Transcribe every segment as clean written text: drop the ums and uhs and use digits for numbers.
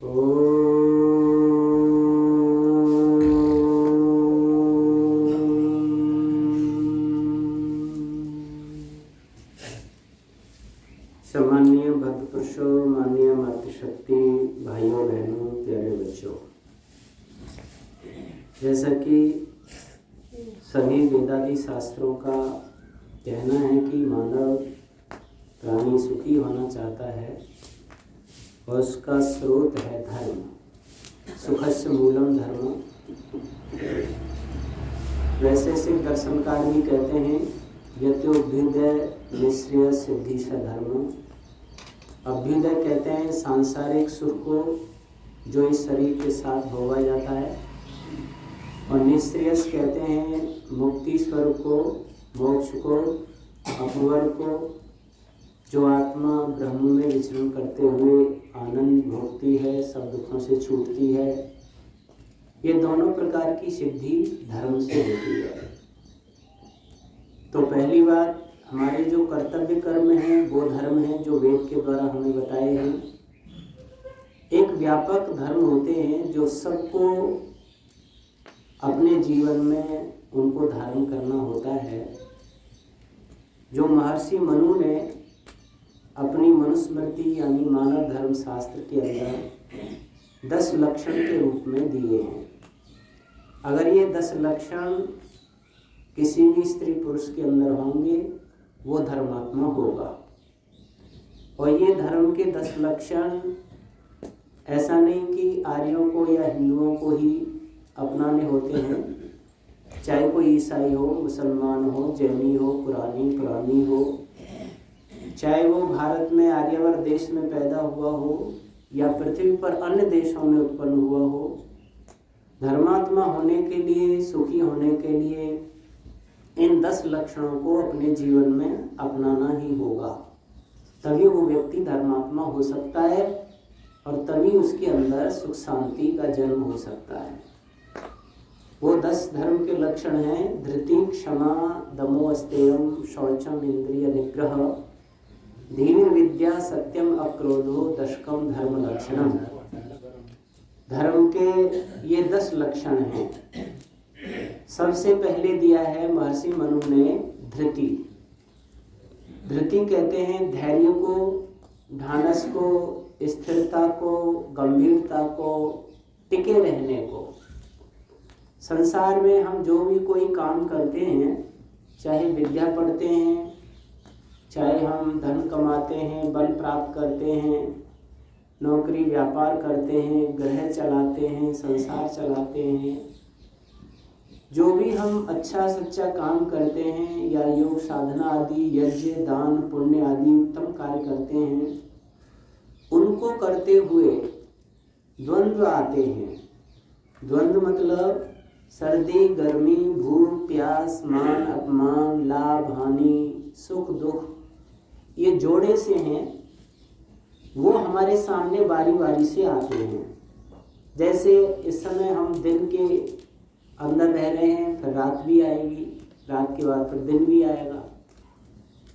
सम्माननीय भक्त पुरुषों, माननीय मातृशक्ति भाइयों बहनों, प्यारे बच्चों, जैसा कि सभी वेदादि शास्त्रों का कहना है कि मानव प्राणी सुखी होना चाहता है और उसका स्रोत है धर्म। सुखस्य मूलम धर्म। वैसे सिख दर्शनकार भी कहते हैं यत्योभ्युदय निश्रेय सिद्धि स धर्म। अभ्युदय कहते हैं सांसारिक सुख को जो इस शरीर के साथ भोगा जाता है, और निश्रेयस कहते हैं मुक्ति स्वरूप को, मोक्ष को, अपवर्ग को, जो आत्मा ब्रह्म में विचरण करते हुए आनंद भोगती है, सब दुखों से छूटती है। ये दोनों प्रकार की सिद्धि धर्म से होती है। तो पहली बात, हमारे जो कर्तव्य कर्म हैं वो धर्म हैं जो वेद के द्वारा हमें बताए हैं। एक व्यापक धर्म होते हैं जो सबको अपने जीवन में उनको धारण करना होता है। जो महर्षि मनु ने अपनी मनुस्मृति यानी मानव धर्म शास्त्र के अंदर 10 लक्षण के रूप में दिए हैं। अगर ये 10 लक्षण किसी भी स्त्री पुरुष के अंदर होंगे वो धर्मात्मा होगा। और ये धर्म के 10 लक्षण ऐसा नहीं कि आर्यों को या हिंदुओं को ही अपनाने होते हैं। चाहे कोई ईसाई हो, मुसलमान हो, जैनी हो, पुरानी हो, चाहे वो भारत में आर्यावर्त देश में पैदा हुआ हो या पृथ्वी पर अन्य देशों में उत्पन्न हुआ हो, धर्मात्मा होने के लिए, सुखी होने के लिए इन 10 लक्षणों को अपने जीवन में अपनाना ही होगा। तभी वो व्यक्ति धर्मात्मा हो सकता है और तभी उसके अंदर सुख शांति का जन्म हो सकता है। वो 10 धर्म के लक्षण हैं धृति, क्षमा, दमो, अस्तेयम, शौचम, इंद्रिय निग्रह, धीर विद्या, सत्यम, अक्रोधो, दशकम धर्म लक्षणम। धर्म के ये 10 लक्षण हैं। सबसे पहले दिया है महर्षि मनु ने धृति। धृति कहते हैं धैर्य को, ढांढस को, स्थिरता को, गंभीरता को, टिके रहने को। संसार में हम जो भी कोई काम करते हैं, चाहे विद्या पढ़ते हैं, चाहे हम धन कमाते हैं, बल प्राप्त करते हैं, नौकरी व्यापार करते हैं, ग्रह चलाते हैं, संसार चलाते हैं, जो भी हम अच्छा सच्चा काम करते हैं या योग साधना आदि, यज्ञ, दान, पुण्य आदि उत्तम कार्य करते हैं, उनको करते हुए द्वंद्व आते हैं। द्वंद्व मतलब सर्दी, गर्मी, भूख, प्यास, मान, अपमान, लाभ, हानि, सुख, दुख, ये जोड़े से हैं, वो हमारे सामने बारी बारी से आते हैं। जैसे इस समय हम दिन के अंदर रह रहे हैं, फिर रात भी आएगी, रात के बाद फिर दिन भी आएगा।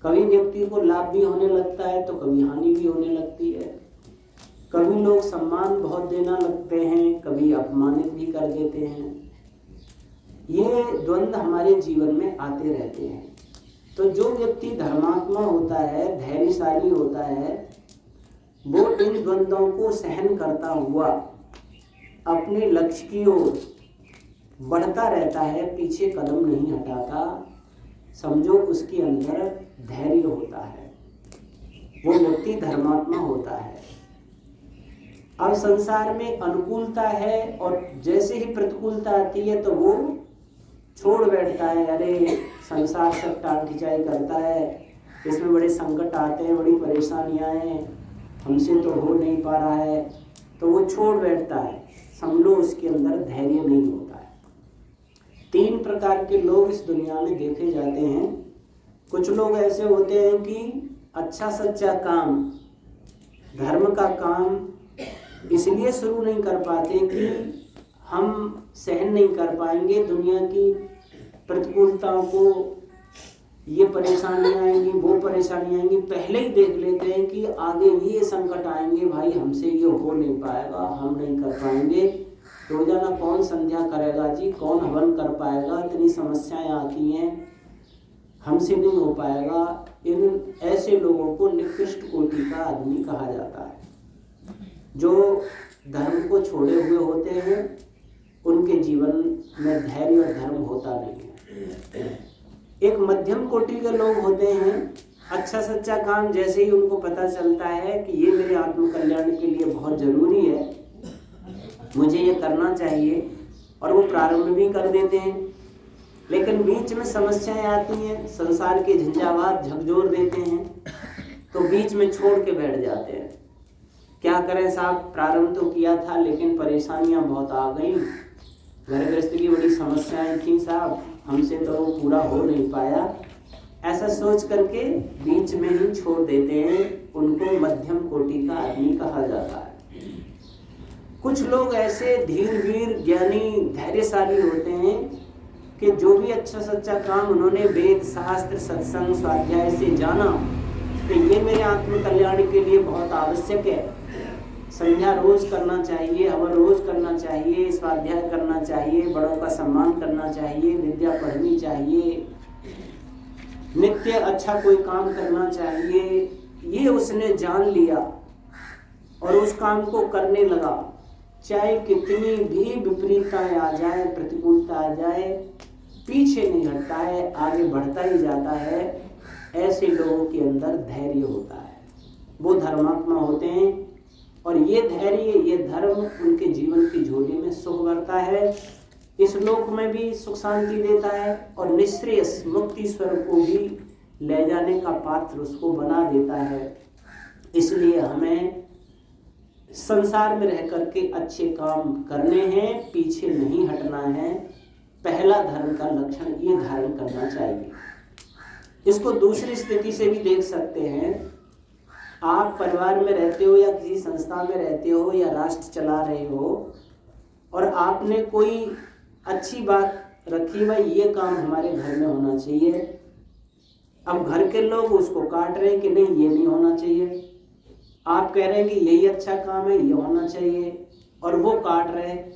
कभी व्यक्ति को लाभ भी होने लगता है तो कभी हानि भी होने लगती है। कभी लोग सम्मान बहुत देना लगते हैं, कभी अपमानित भी कर देते हैं। ये द्वंद्व हमारे जीवन में आते रहते हैं। तो जो व्यक्ति धर्मात्मा होता है, धैर्यशाली होता है, वो इन द्वंद्वों को सहन करता हुआ अपने लक्ष्य की ओर बढ़ता रहता है, पीछे कदम नहीं हटाता। समझो उसके अंदर धैर्य होता है, वो व्यक्ति धर्मात्मा होता है। अब संसार में अनुकूलता है और जैसे ही प्रतिकूलता आती है तो वो छोड़ बैठता है। अरे संसार सब टाल खिंचाई करता है, इसमें बड़े संकट आते हैं, बड़ी परेशानियां हैं, हमसे तो हो नहीं पा रहा है, तो वो छोड़ बैठता है। समझो उसके अंदर धैर्य नहीं होता है। 3 प्रकार के लोग इस दुनिया में देखे जाते हैं। कुछ लोग ऐसे होते हैं कि अच्छा सच्चा काम, धर्म का काम इसलिए शुरू नहीं कर पाते कि हम सहन नहीं कर पाएंगे दुनिया की प्रतिकूलताओं को, ये परेशानियां आएंगी, वो परेशानियां आएंगी, पहले ही देख लेते हैं कि आगे ये संकट आएंगे, भाई हमसे ये हो नहीं पाएगा, हम नहीं कर पाएंगे। रोजाना कौन संध्या करेगा जी, कौन हवन कर पाएगा, इतनी समस्याएं आती हैं, हमसे नहीं हो पाएगा। इन ऐसे लोगों को निकृष्ट कोटि का आदमी कहा जाता है। जो धर्म को छोड़े हुए होते हैं उनके जीवन में धैर्य और धर्म होता नहीं है। एक मध्यम कोटि के लोग होते हैं, अच्छा सच्चा काम जैसे ही उनको पता चलता है कि ये मेरे आत्म कल्याण के लिए बहुत जरूरी है, मुझे ये करना चाहिए, और वो प्रारंभ भी कर देते हैं। लेकिन बीच में समस्याएं आती हैं, संसार के झंझावात झकझोर देते हैं, तो बीच में छोड़ के बैठ जाते हैं। क्या करें साहब, प्रारंभ तो किया था लेकिन परेशानियां बहुत आ गई, घर गृहस्थी की बड़ी समस्याएं थी साहब, हमसे तो वो पूरा हो नहीं पाया, ऐसा सोच करके बीच में ही छोड़ देते हैं। उनको मध्यम कोटि का आदमी कहा जाता है। कुछ लोग ऐसे धीर वीर ज्ञानी धैर्यशाली होते हैं कि जो भी अच्छा सच्चा काम उन्होंने वेद शास्त्र सत्संग स्वाध्याय से जाना कि ये मेरे आत्म कल्याण के लिए बहुत आवश्यक है, संध्या रोज करना चाहिए, हवन रोज करना चाहिए, स्वाध्याय करना चाहिए, बड़ों का सम्मान करना चाहिए, विद्या पढ़नी चाहिए, नित्य अच्छा कोई काम करना चाहिए, ये उसने जान लिया और उस काम को करने लगा। चाहे कितनी भी विपरीतताएं आ जाए, प्रतिकूलता आ जाए, पीछे नहीं हटता है, आगे बढ़ता ही जाता है। ऐसे लोगों के अंदर धैर्य होता है, वो धर्मात्मा होते हैं, और ये धैर्य ये धर्म उनके जीवन की झोली में सुख भरता है, इस लोक में भी सुख शांति देता है, और निश्रेयस मुक्ति स्वरूप को भी ले जाने का पात्र उसको बना देता है। इसलिए हमें संसार में रह करके अच्छे काम करने हैं, पीछे नहीं हटना है। पहला धर्म का लक्षण ये धारण करना चाहिए। इसको दूसरी स्थिति से भी देख सकते हैं। आप परिवार में रहते हो या किसी संस्था में रहते हो या राष्ट्र चला रहे हो, और आपने कोई अच्छी बात रखी, भाई ये काम हमारे घर में होना चाहिए। अब घर के लोग उसको काट रहे हैं कि नहीं ये नहीं होना चाहिए, आप कह रहे हैं कि यही अच्छा काम है, ये होना चाहिए, और वो काट रहे हैं।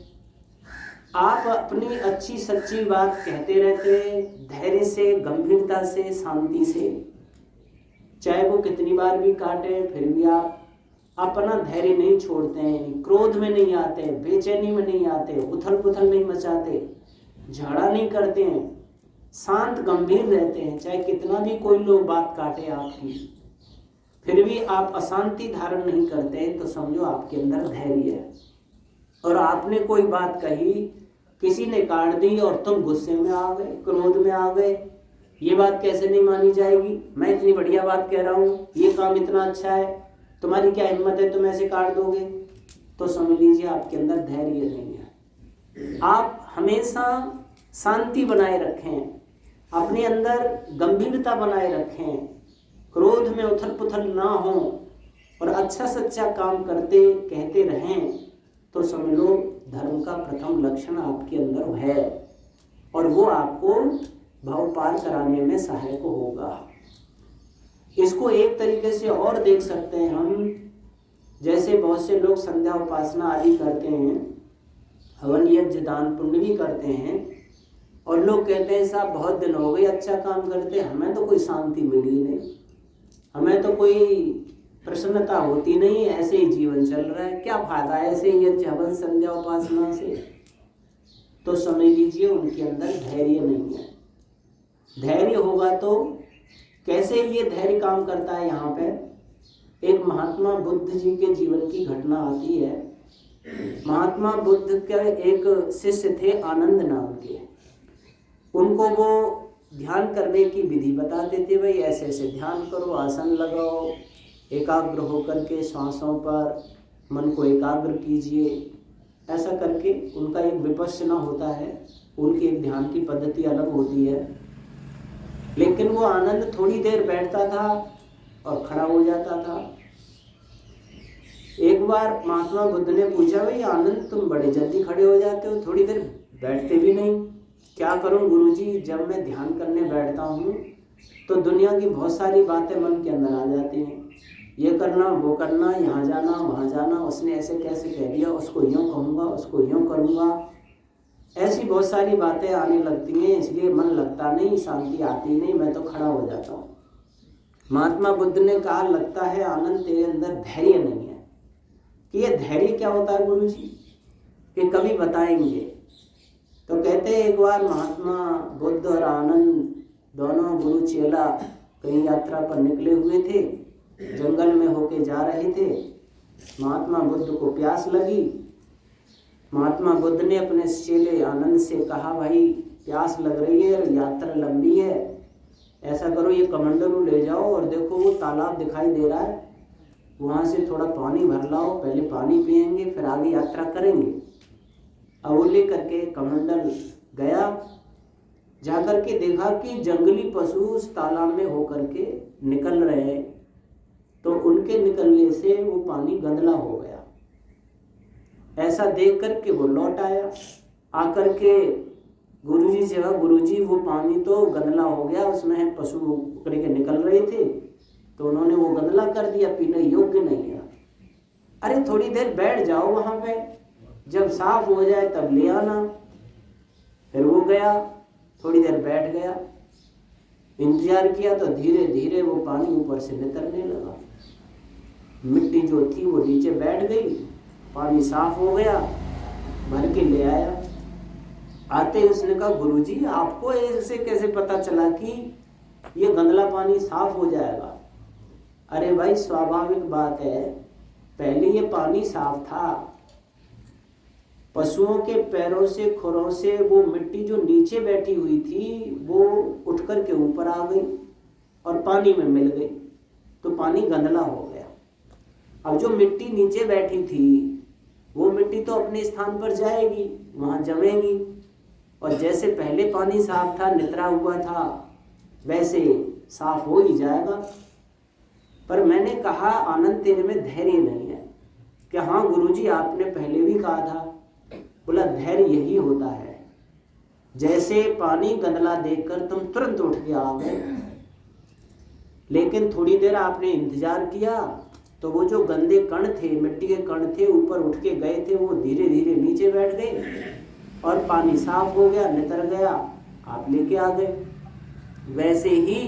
आप अपनी अच्छी सच्ची बात कहते रहते हैं, धैर्य से, गंभीरता से, शांति से, चाहे वो कितनी बार भी काटे, फिर भी आप अपना धैर्य नहीं छोड़ते हैं, क्रोध में नहीं आते, बेचैनी में नहीं आते, उथल पुथल नहीं मचाते, झगड़ा नहीं करते हैं, शांत गंभीर रहते हैं। चाहे कितना भी कोई लोग बात काटे आपकी, फिर भी आप अशांति धारण नहीं करते हैं, तो समझो आपके अंदर धैर्य है। और आपने कोई बात कही, किसी ने काट दी और तुम गुस्से में आ गए, क्रोध में आ गए, ये बात कैसे नहीं मानी जाएगी, मैं इतनी बढ़िया बात कह रहा हूँ, ये काम इतना अच्छा है, तुम्हारी क्या हिम्मत है, तुम ऐसे काट दोगे, तो समझ लीजिए आपके अंदर धैर्य नहीं है। आप हमेशा शांति बनाए रखें, अपने अंदर गंभीरता बनाए रखें, क्रोध में उथल पुथल ना हो, और अच्छा सच्चा काम करते कहते रहें, तो समझ लो धर्म का प्रथम लक्षण आपके अंदर है, और वो आपको भाव पार कराने में सहायक होगा। इसको एक तरीके से और देख सकते हैं हम, जैसे बहुत से लोग संध्या उपासना आदि करते हैं, हवन यज्ञ दान पुण्य भी करते हैं, और लोग कहते हैं साहब बहुत दिन हो गए अच्छा काम करते, हमें तो कोई शांति मिली नहीं, हमें तो कोई प्रसन्नता होती नहीं, ऐसे ही जीवन चल रहा है, क्या फायदा है ऐसे यज्ञ हवन संध्या उपासना से। तो समझ लीजिए उनके अंदर धैर्य नहीं है। धैर्य होगा तो कैसे ये धैर्य काम करता है। यहाँ पे एक महात्मा बुद्ध जी के जीवन की घटना आती है। महात्मा बुद्ध के एक शिष्य थे आनंद नाम के, उनको वो ध्यान करने की विधि बताते थे, भाई ऐसे ऐसे ध्यान करो, आसन लगाओ, एकाग्र होकर के श्वासों पर मन को एकाग्र कीजिए, ऐसा करके उनका एक विपश्यना होता है, उनकी एक ध्यान की पद्धति अलग होती है। लेकिन वो आनंद थोड़ी देर बैठता था और खड़ा हो जाता था। एक बार महात्मा बुद्ध ने पूछा, भाई आनंद तुम बड़े जल्दी खड़े हो जाते हो, थोड़ी देर बैठते भी नहीं, क्या करूं गुरुजी, जब मैं ध्यान करने बैठता हूं तो दुनिया की बहुत सारी बातें मन के अंदर आ जाती हैं, ये करना वो करना, यहाँ जाना वहाँ जाना, उसने ऐसे कैसे कह दिया, उसको यूँ कहूँगा, उसको यूँ करूँगा, ऐसी बहुत सारी बातें आने लगती हैं। इसलिए मन लगता नहीं, शांति आती नहीं, मैं तो खड़ा हो जाता हूँ। महात्मा बुद्ध ने कहा, लगता है आनंद तेरे अंदर धैर्य नहीं है। कि ये धैर्य क्या होता है गुरु जी, कि कभी बताएंगे। तो कहते हैं एक बार महात्मा बुद्ध और आनंद दोनों गुरु चेला कहीं यात्रा पर निकले हुए थे, जंगल में होके जा रहे थे। महात्मा बुद्ध को प्यास लगी। महात्मा बुद्ध ने अपने चेले आनंद से कहा, भाई प्यास लग रही है और यात्रा लंबी है, ऐसा करो ये कमंडलू ले जाओ और देखो वो तालाब दिखाई दे रहा है, वहाँ से थोड़ा पानी भर लाओ, पहले पानी पिएंगे फिर आगे यात्रा करेंगे। अब वो ले करके कमंडल गया, जाकर के देखा कि जंगली पशु उस तालाब में होकर के निकल रहे हैं। तो उनके निकलने से वो पानी गंदला हो गया। ऐसा देख करके वो लौट आया, आकर के गुरुजी से कहा, गुरुजी वो पानी तो गंदला हो गया, उसमें पशु उकड़ के निकल रहे थे, तो उन्होंने वो गंदला कर दिया, पीने योग्य नहीं है। अरे थोड़ी देर बैठ जाओ वहाँ पे, जब साफ हो जाए तब ले आना। फिर वो गया, थोड़ी देर बैठ गया, इंतजार किया, तो धीरे धीरे वो पानी ऊपर से निकलने लगा। मिट्टी जो थी वो नीचे बैठ गई, पानी साफ हो गया, भर के ले आया। आते ही उसने कहा, गुरुजी आपको ऐसे कैसे पता चला कि ये गंदला पानी साफ हो जाएगा? अरे भाई स्वाभाविक बात है, पहले ये पानी साफ था, पशुओं के पैरों से खुरों से वो मिट्टी जो नीचे बैठी हुई थी वो उठ कर के ऊपर आ गई और पानी में मिल गई, तो पानी गंदला हो गया। अब जो मिट्टी नीचे बैठी थी वो मिट्टी तो अपने स्थान पर जाएगी, वहाँ जमेगी, और जैसे पहले पानी साफ था, नितरा हुआ था, वैसे साफ हो ही जाएगा। पर मैंने कहा, आनंद तेरे में धैर्य नहीं है। कि हाँ गुरुजी आपने पहले भी कहा था। बोला, धैर्य यही होता है, जैसे पानी गंदला देखकर तुम तुरंत उठ के आ गए, लेकिन थोड़ी देर आपने इंतजार किया तो वो जो गंदे कण थे, मिट्टी के कण थे, ऊपर उठ के गए थे, वो धीरे धीरे नीचे बैठ गए और पानी साफ हो गया, नितर गया, आप लेके आ गए। वैसे ही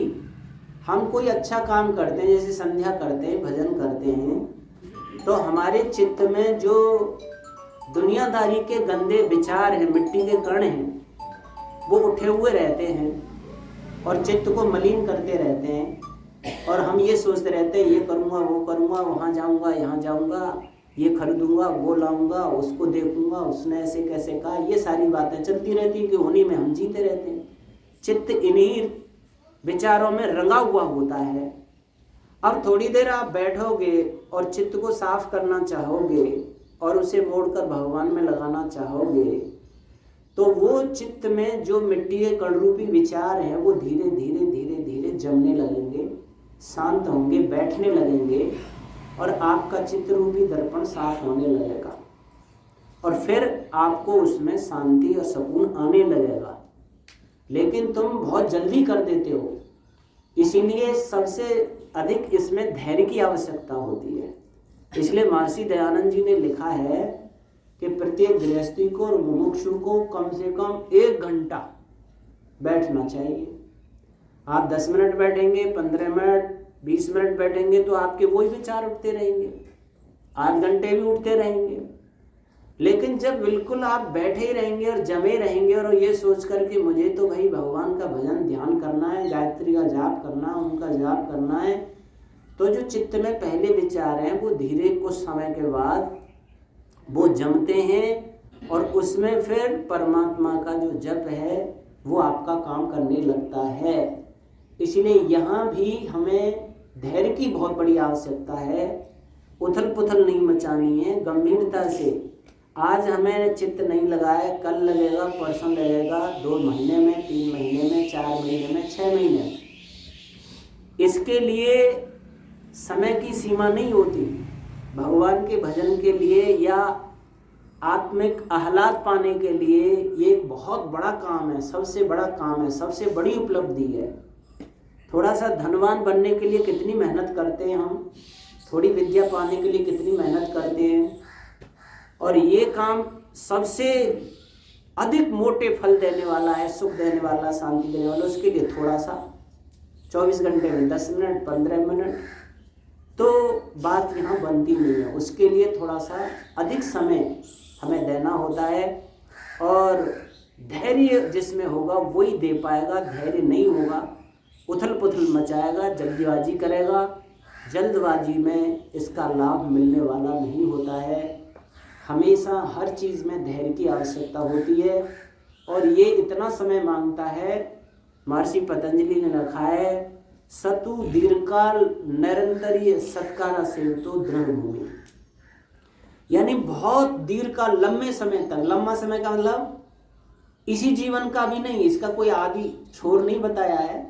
हम कोई अच्छा काम करते हैं, जैसे संध्या करते हैं, भजन करते हैं, तो हमारे चित्त में जो दुनियादारी के गंदे विचार हैं, मिट्टी के कण हैं, वो उठे हुए रहते हैं और चित्त को मलिन करते रहते हैं। और हम ये सोचते रहते हैं, ये करूँगा वो करूँगा, वहाँ जाऊँगा यहाँ जाऊँगा, ये खरीदूंगा वो लाऊंगा, उसको देखूंगा, उसने ऐसे कैसे कहा, ये सारी बातें चलती रहती कि उन्हीं में हम जीते रहते हैं। चित्त इन्हीं विचारों में रंगा हुआ होता है। अब थोड़ी देर आप बैठोगे और चित्त को साफ करना चाहोगे और उसे मोड़कर भगवान में लगाना चाहोगे, तो वो चित्त में जो मिट्टी के कणरूपी विचार हैं वो धीरे धीरे धीरे धीरे जमने लगेंगे, शांत होंगे, बैठने लगेंगे और आपका चित्त रूपी दर्पण साफ होने लगेगा और फिर आपको उसमें शांति और सुकून आने लगेगा। लेकिन तुम बहुत जल्दी कर देते हो, इसीलिए सबसे अधिक इसमें धैर्य की आवश्यकता होती है। इसलिए महर्षि दयानंद जी ने लिखा है कि प्रत्येक गृहस्थी को और मुमुक्षु को कम से कम 1 घंटा बैठना चाहिए। आप 10 मिनट बैठेंगे, 15 मिनट, 20 मिनट बैठेंगे तो आपके वही विचार उठते रहेंगे, 8 घंटे भी उठते रहेंगे। लेकिन जब बिल्कुल आप बैठे ही रहेंगे और जमे रहेंगे और ये सोच कर के मुझे तो भाई भगवान का भजन ध्यान करना है, गायत्री का जाप करना है, उनका जाप करना है, तो जो चित्त में पहले विचार हैं वो धीरे कुछ समय के बाद वो जमते हैं और उसमें फिर परमात्मा का जो जप है वो आपका काम करने लगता है। इसलिए यहाँ भी हमें धैर्य की बहुत बड़ी आवश्यकता है। उथल पुथल नहीं मचानी है, गंभीरता से। आज हमें चित्त नहीं लगाया, कल लगेगा, परसों लगेगा, 2 महीने में, 3 महीने में, 4 महीने में, 6 महीने में। इसके लिए समय की सीमा नहीं होती। भगवान के भजन के लिए या आत्मिक आह्लाद पाने के लिए ये एक बहुत बड़ा काम है, सबसे बड़ा काम है, सबसे बड़ी उपलब्धि है। थोड़ा सा धनवान बनने के लिए कितनी मेहनत करते हैं हम, थोड़ी विद्या पाने के लिए कितनी मेहनत करते हैं, और ये काम सबसे अधिक मोटे फल देने वाला है, सुख देने वाला, शांति देने वाला, उसके लिए थोड़ा सा 24 घंटे में 10 मिनट 15 मिनट तो बात यहाँ बनती नहीं है। उसके लिए थोड़ा सा अधिक समय हमें देना होता है, और धैर्य जिसमें होगा वही दे पाएगा। धैर्य नहीं होगा, उथल पुथल मचाएगा, जल्दबाजी करेगा, जल्दबाजी में इसका लाभ मिलने वाला नहीं होता है। हमेशा हर चीज़ में धैर्य की आवश्यकता होती है, और ये इतना समय मांगता है। महर्षि पतंजलि ने रखा है, सतु दीर्घकाल निरंतरीय सत्कारा सेवतो दृढ़ भूमि, यानी बहुत दीर्घकाल, लंबे समय तक। लंबा समय का मतलब इसी जीवन का भी नहीं, इसका कोई आदि छोर नहीं बताया है।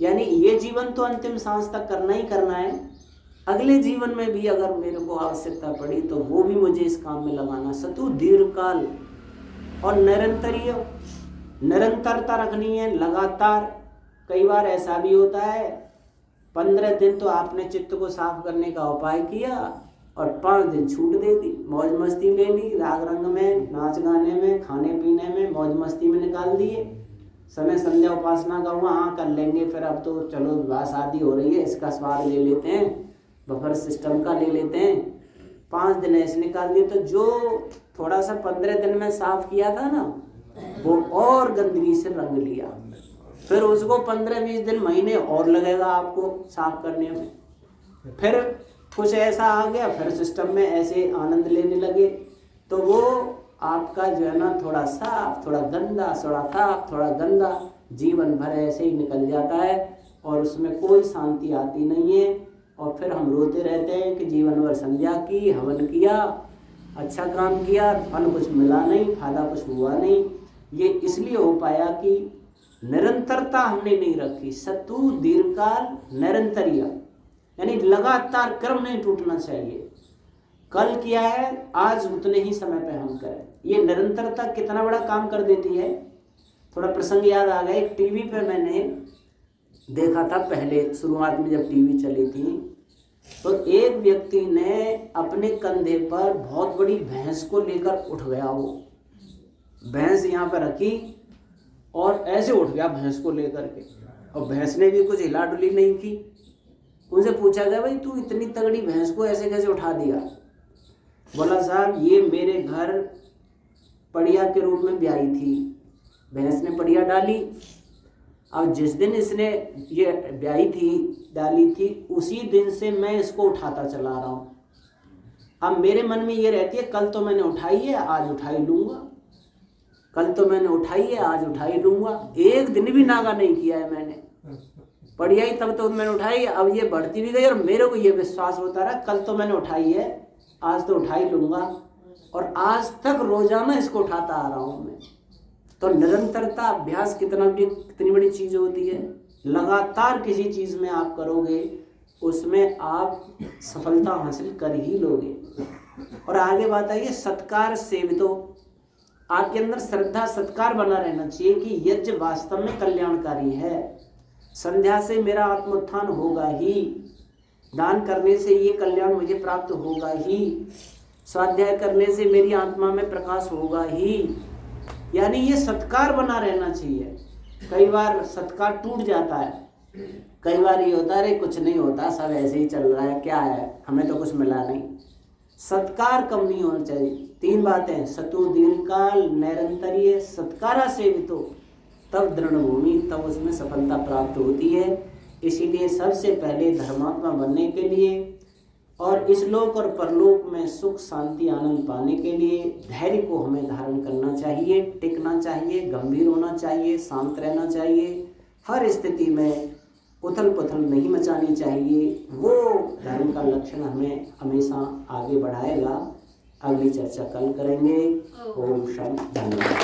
यानी ये जीवन तो अंतिम सांस तक करना ही करना है, अगले जीवन में भी अगर मेरे को आवश्यकता पड़ी तो वो भी मुझे इस काम में लगाना। सतु दीर्घकाल और निरंतरीय, निरंतरता रखनी है, लगातार। कई बार ऐसा भी होता है 15 दिन तो आपने चित्त को साफ करने का उपाय किया और 5 दिन छूट दे दी, मौज मस्ती में ली, राग रंग में, नाच गाने में, खाने पीने में, मौज मस्ती में निकाल दिए। समय संध्या उपासना का हुआ, हाँ कर लेंगे, फिर अब तो चलो विवाह शादी हो रही है, इसका स्वाद ले लेते हैं, बफर सिस्टम का ले लेते हैं। 5 दिन ऐसे निकाल दिए, तो जो थोड़ा सा 15 दिन में साफ किया था ना, वो और गंदगी से रंग लिया। फिर उसको 15-20 दिन, महीने और लगेगा आपको साफ करने में। फिर कुछ ऐसा आ गया, फिर सिस्टम में ऐसे आनंद लेने लगे, तो वो आपका जो है ना थोड़ा साफ, थोड़ा गंदा, थोड़ा साफ, थोड़ा गंदा, जीवन भर ऐसे ही निकल जाता है, और उसमें कोई शांति आती नहीं है। और फिर हम रोते रहते हैं कि जीवन भर संध्या की, हवन किया, अच्छा काम किया, फल कुछ मिला नहीं, फायदा कुछ हुआ नहीं। ये इसलिए हो पाया कि निरंतरता हमने नहीं रखी। सतु दीर्घकाल निरंतरिया, यानी लगातार क्रम नहीं टूटना चाहिए। कल किया है, आज उतने ही समय पे हम करें। ये निरंतरता कितना बड़ा काम कर देती है। थोड़ा प्रसंग याद आ गया, एक टीवी पे मैंने देखा था, पहले शुरुआत में जब टीवी चली थी, तो एक व्यक्ति ने अपने कंधे पर बहुत बड़ी भैंस को लेकर उठ गया। वो भैंस यहाँ पर रखी और ऐसे उठ गया भैंस को लेकर के, और भैंस ने भी कुछ हिला डुली नहीं की। उनसे पूछा गया, भाई तू इतनी तगड़ी भैंस को ऐसे कैसे उठा दिया? बोला, साहब ये मेरे घर पड़िया के रूप में ब्याई थी, भैंस ने पड़िया डाली। अब जिस दिन इसने ये ब्याई थी, डाली थी, उसी दिन से मैं इसको उठाता चला रहा हूँ। अब मेरे मन में ये रहती है, कल तो मैंने उठाई है, आज उठा ही लूँगा, कल तो मैंने उठाई है, आज उठा ही लूँगा। एक दिन भी नागा नहीं किया है मैंने, पड़िया ही तब तो मैंने उठाई है। अब ये बढ़ती भी गई और मेरे को ये विश्वास होता रहा, कल तो मैंने उठाई है, आज तो उठा ही लूँगा, और आज तक रोजाना इसको उठाता आ रहा हूँ मैं। तो निरंतरता, अभ्यास कितनी बड़ी चीज़ होती है। लगातार किसी चीज़ में आप करोगे, उसमें आप सफलता हासिल कर ही लोगे। और आगे बात आई है सत्कार सेवितो, आपके अंदर श्रद्धा सत्कार बना रहना चाहिए कि यज्ञ वास्तव में कल्याणकारी है। संध्या से मेरा आत्मोत्थान होगा ही, दान करने से ये कल्याण मुझे प्राप्त होगा ही, स्वाध्याय करने से मेरी आत्मा में प्रकाश होगा ही। यानी ये सत्कार बना रहना चाहिए। कई बार सत्कार टूट जाता है, कई बार ये होता है अरे कुछ नहीं होता, सब ऐसे ही चल रहा है, क्या है, हमें तो कुछ मिला नहीं। सत्कार कम नहीं होना चाहिए। 3 बातें, सतु दीर्घकाल निरंतरीय सत्कारा सेवितो, तब दृढ़ भूमि, तब उसमें सफलता प्राप्त होती है। इसीलिए सबसे पहले धर्मात्मा बनने के लिए और इस लोक और परलोक में सुख शांति आनंद पाने के लिए धैर्य को हमें धारण करना चाहिए, टिकना चाहिए, गंभीर होना चाहिए, शांत रहना चाहिए, हर स्थिति में उथल पुथल नहीं मचानी चाहिए। वो धर्म का लक्षण हमें हमेशा आगे बढ़ाएगा। अगली चर्चा कल करेंगे। ओम शांति, धन्यवाद।